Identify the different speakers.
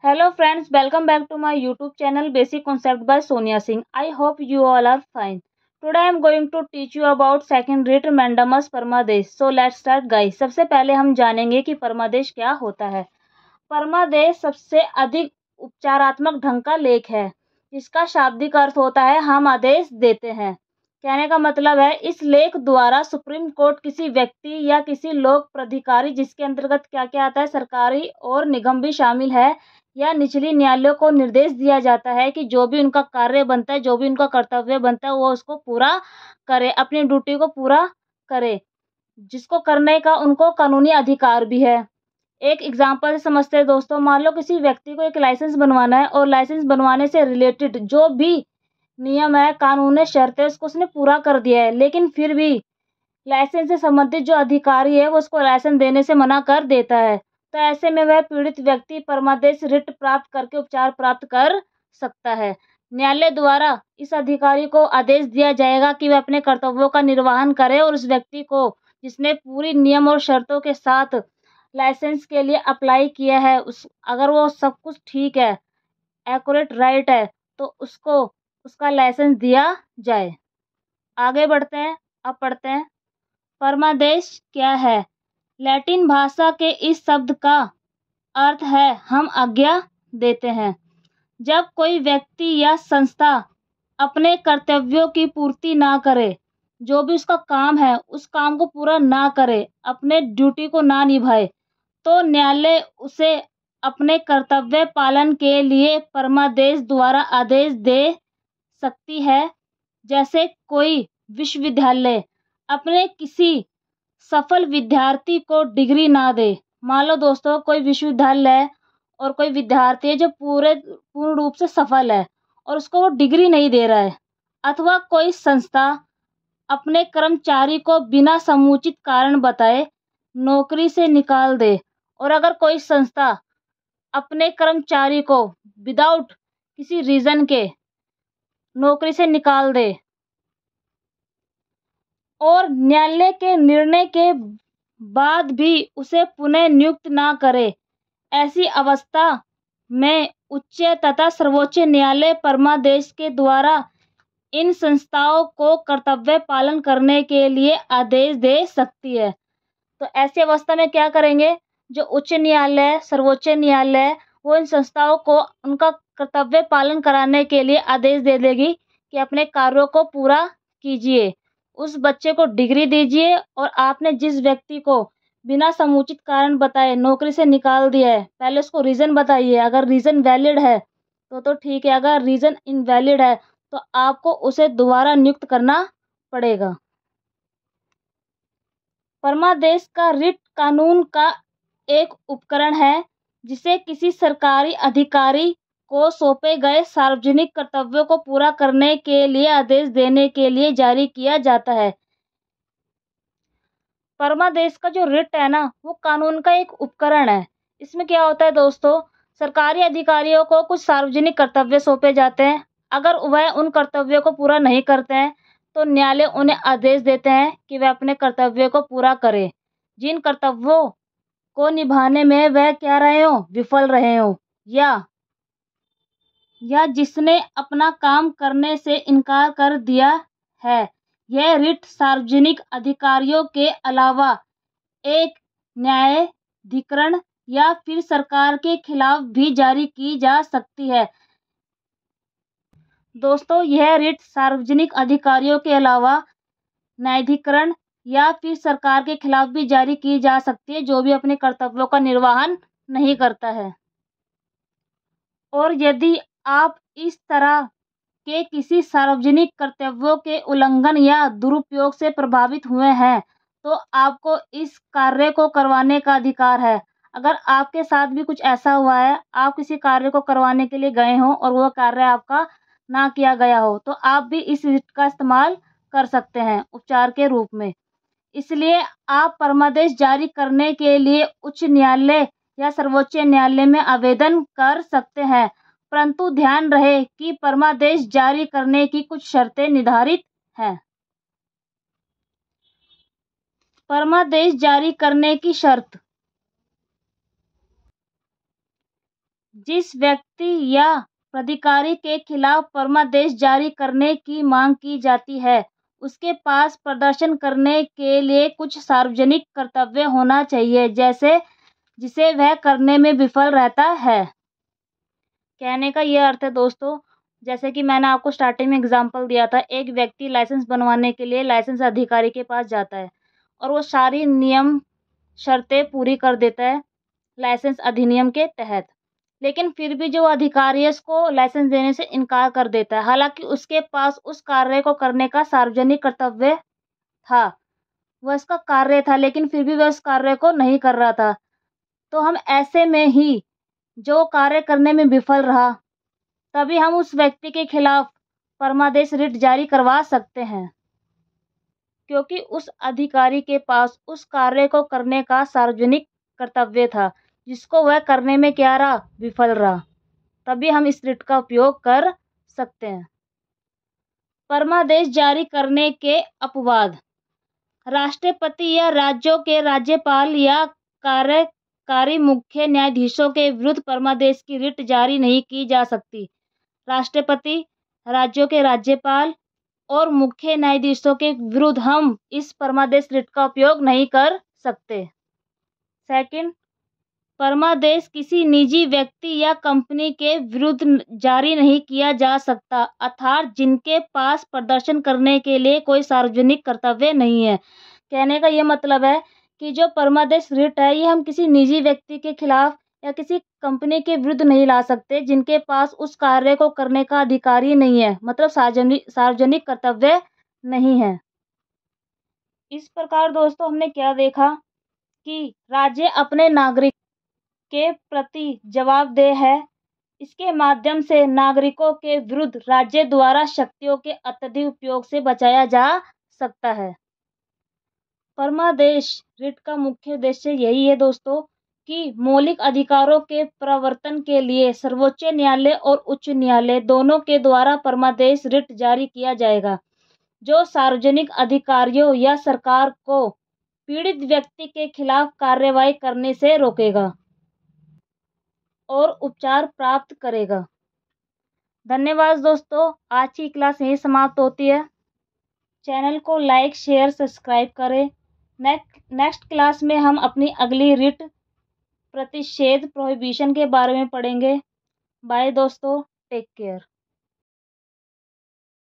Speaker 1: Hello friends, welcome back to my YouTube channel Basic Concept by Sonia Singh. I hope you all are fine. Today I am going to teach you about second writ mandamus परमादेश. So let's start guys. सबसे पहले हम जानेंगे कि परमादेश क्या होता है। परमादेश सबसे अधिक उपचारात्मक ढंग का लेख है, जिसका शाब्दिक अर्थ होता है हम आदेश देते हैं। कहने का मतलब है इस लेख द्वारा सुप्रीम कोर्ट किसी व्यक्ति या किसी लोक प्राधिकारी, जिसके अंतर्गत क्या क्या आता है, सरकारी और निगम भी शामिल है, या निचली न्यायालयों को निर्देश दिया जाता है कि जो भी उनका कार्य बनता है, जो भी उनका कर्तव्य बनता है, वो उसको पूरा करे, अपनी ड्यूटी को पूरा करे, जिसको करने का उनको कानूनी अधिकार भी है। एक एग्जाम्पल से समझते हैं दोस्तों। मान लो किसी व्यक्ति को एक लाइसेंस बनवाना है और लाइसेंस बनवाने से रिलेटेड जो भी नियम है, कानून है, शर्त है, उसको उसने पूरा कर दिया है, लेकिन फिर भी लाइसेंस से संबंधित जो अधिकारी है वो उसको लाइसेंस देने से मना कर देता है। तो ऐसे में वह पीड़ित व्यक्ति परमादेश रिट प्राप्त करके उपचार प्राप्त कर सकता है। न्यायालय द्वारा इस अधिकारी को आदेश दिया जाएगा कि वह अपने कर्तव्यों का निर्वहन करे और उस व्यक्ति को जिसने पूरी नियम और शर्तों के साथ लाइसेंस के लिए अप्लाई किया है, उस अगर वो सब कुछ ठीक है, एक्यूरेट राइट है, तो उसको उसका लाइसेंस दिया जाए। आगे बढ़ते हैं, अब पढ़ते हैं परमादेश क्या है। लैटिन भाषा के इस शब्द का अर्थ है हम आज्ञा देते हैं। जब कोई व्यक्ति या संस्था अपने कर्तव्यों की पूर्ति ना करे, जो भी उसका काम है उस काम को पूरा ना करे, अपने ड्यूटी को ना निभाए, तो न्यायालय उसे अपने कर्तव्य पालन के लिए परमादेश द्वारा आदेश दे सकती है। जैसे कोई विश्वविद्यालय अपने किसी सफल विद्यार्थी को डिग्री ना दे। मान लो दोस्तों कोई विश्वविद्यालय है और कोई विद्यार्थी है जो पूर्ण रूप से सफल है और उसको वो डिग्री नहीं दे रहा है, अथवा कोई संस्था अपने कर्मचारी को बिना समुचित कारण बताए नौकरी से निकाल दे, और अगर कोई संस्था अपने कर्मचारी को विदाउट किसी रीजन के नौकरी से निकाल दे और न्यायालय के निर्णय के बाद भी उसे पुनः नियुक्त ना करे, ऐसी अवस्था में उच्च तथा सर्वोच्च न्यायालय परमादेश के द्वारा इन संस्थाओं को कर्तव्य पालन करने के लिए आदेश दे सकती है। तो ऐसी अवस्था में क्या करेंगे, जो उच्च न्यायालय, सर्वोच्च न्यायालय, वो इन संस्थाओं को उनका कर्तव्य पालन कराने के लिए आदेश दे देगी कि अपने कार्यों को पूरा कीजिए, उस बच्चे को डिग्री दीजिए, और आपने जिस व्यक्ति को बिना समुचित कारण बताए नौकरी से निकाल दिया है, पहले उसको रीज़न बताइए। अगर रीज़न वैलिड है तो ठीक है, अगर रीज़न इनवैलिड है तो आपको उसे दोबारा नियुक्त करना पड़ेगा। परमादेश का रिट कानून का एक उपकरण है, जिसे किसी सरकारी अधिकारी को सौंपे गए सार्वजनिक कर्तव्यों को पूरा करने के लिए आदेश देने के लिए जारी किया जाता है। परमादेश का जो रिट है ना, वो कानून का एक उपकरण है। इसमें क्या होता है दोस्तों, सरकारी अधिकारियों को कुछ सार्वजनिक कर्तव्य सौंपे जाते हैं। अगर वह उन कर्तव्यों को पूरा नहीं करते हैं तो न्यायालय उन्हें आदेश देते हैं कि वह अपने कर्तव्यों को पूरा करें। जिन कर्तव्यों को निभाने में वह क्या रहे हो, विफल रहे हो, या जिसने अपना काम करने से इनकार कर दिया है, यह रिट सार्वजनिक अधिकारियों के अलावा एक न्यायाधिकरण या फिर सरकार के खिलाफ भी जारी की जा सकती है। दोस्तों यह रिट सार्वजनिक अधिकारियों के अलावा न्यायाधिकरण या फिर सरकार के खिलाफ भी जारी की जा सकती है, जो भी अपने कर्तव्यों का निर्वहन नहीं करता है। और यदि आप इस तरह के किसी सार्वजनिक कर्तव्यों के उल्लंघन या दुरुपयोग से प्रभावित हुए हैं, तो आपको इस कार्य को करवाने का अधिकार है। अगर आपके साथ भी कुछ ऐसा हुआ है, आप किसी कार्य को करवाने के लिए गए हो और वह कार्य आपका ना किया गया हो, तो आप भी इस रिट का इस्तेमाल कर सकते हैं उपचार के रूप में। इसलिए आप परमादेश जारी करने के लिए उच्च न्यायालय या सर्वोच्च न्यायालय में आवेदन कर सकते हैं, परंतु ध्यान रहे कि परमादेश जारी करने की कुछ शर्तें निर्धारित हैं। परमादेश जारी करने की शर्त। जिस व्यक्ति या प्राधिकारी के खिलाफ परमादेश जारी करने की मांग की जाती है उसके पास प्रदर्शन करने के लिए कुछ सार्वजनिक कर्तव्य होना चाहिए, जैसे जिसे वह करने में विफल रहता है। कहने का ये अर्थ है दोस्तों, जैसे कि मैंने आपको स्टार्टिंग में एग्जांपल दिया था, एक व्यक्ति लाइसेंस बनवाने के लिए लाइसेंस अधिकारी के पास जाता है और वो सारी नियम शर्तें पूरी कर देता है लाइसेंस अधिनियम के तहत, लेकिन फिर भी जो अधिकारी है उसको लाइसेंस देने से इनकार कर देता है, हालांकि उसके पास उस कार्य को करने का सार्वजनिक कर्तव्य था, वह इसका कार्य था, लेकिन फिर भी वह उस कार्य को नहीं कर रहा था। तो हम ऐसे में ही जो कार्य करने में विफल रहा, तभी हम उस व्यक्ति के खिलाफ परमादेश रिट जारी करवा सकते हैं, क्योंकि उस अधिकारी के पास उस कार्य को करने का सार्वजनिक कर्तव्य था, जिसको वह करने में क्या रहा, विफल रहा, तभी हम इस रिट का उपयोग कर सकते हैं। परमादेश जारी करने के अपवाद। राष्ट्रपति या राज्यों के राज्यपाल या कार्यकारी मुख्य न्यायाधीशों के विरुद्ध परमादेश की रिट जारी नहीं की जा सकती। राष्ट्रपति, राज्यों के राज्यपाल और मुख्य न्यायाधीशों के विरुद्ध हम इस परमादेश रिट का उपयोग नहीं कर सकते। सेकंड, परमादेश किसी निजी व्यक्ति या कंपनी के विरुद्ध जारी नहीं किया जा सकता, अर्थात जिनके पास प्रदर्शन करने के लिए कोई सार्वजनिक कर्तव्य नहीं है। कहने का ये मतलब है कि जो परमादेश रिट है ये हम किसी निजी व्यक्ति के खिलाफ या किसी कंपनी के विरुद्ध नहीं ला सकते जिनके पास उस कार्य को करने का अधिकार ही नहीं है, मतलब सार्वजनिक कर्तव्य नहीं है। इस प्रकार दोस्तों हमने क्या देखा कि राज्य अपने नागरिक के प्रति जवाबदेह है। इसके माध्यम से नागरिकों के विरुद्ध राज्य द्वारा शक्तियों के अत्यधिक उपयोग से बचाया जा सकता है। परमादेश रिट का मुख्य उद्देश्य यही है दोस्तों कि मौलिक अधिकारों के प्रवर्तन के लिए सर्वोच्च न्यायालय और उच्च न्यायालय दोनों के द्वारा परमादेश रिट जारी किया जाएगा, जो सार्वजनिक अधिकारियों या सरकार को पीड़ित व्यक्ति के खिलाफ कार्रवाई करने से रोकेगा और उपचार प्राप्त करेगा। धन्यवाद दोस्तों, आज की क्लास यहीं समाप्त होती है। चैनल को लाइक, शेयर, सब्सक्राइब करें। नेक्स्ट क्लास में हम अपनी अगली रिट प्रतिषेध प्रोहिबिशन के बारे में पढ़ेंगे। बाय दोस्तों, टेक केयर।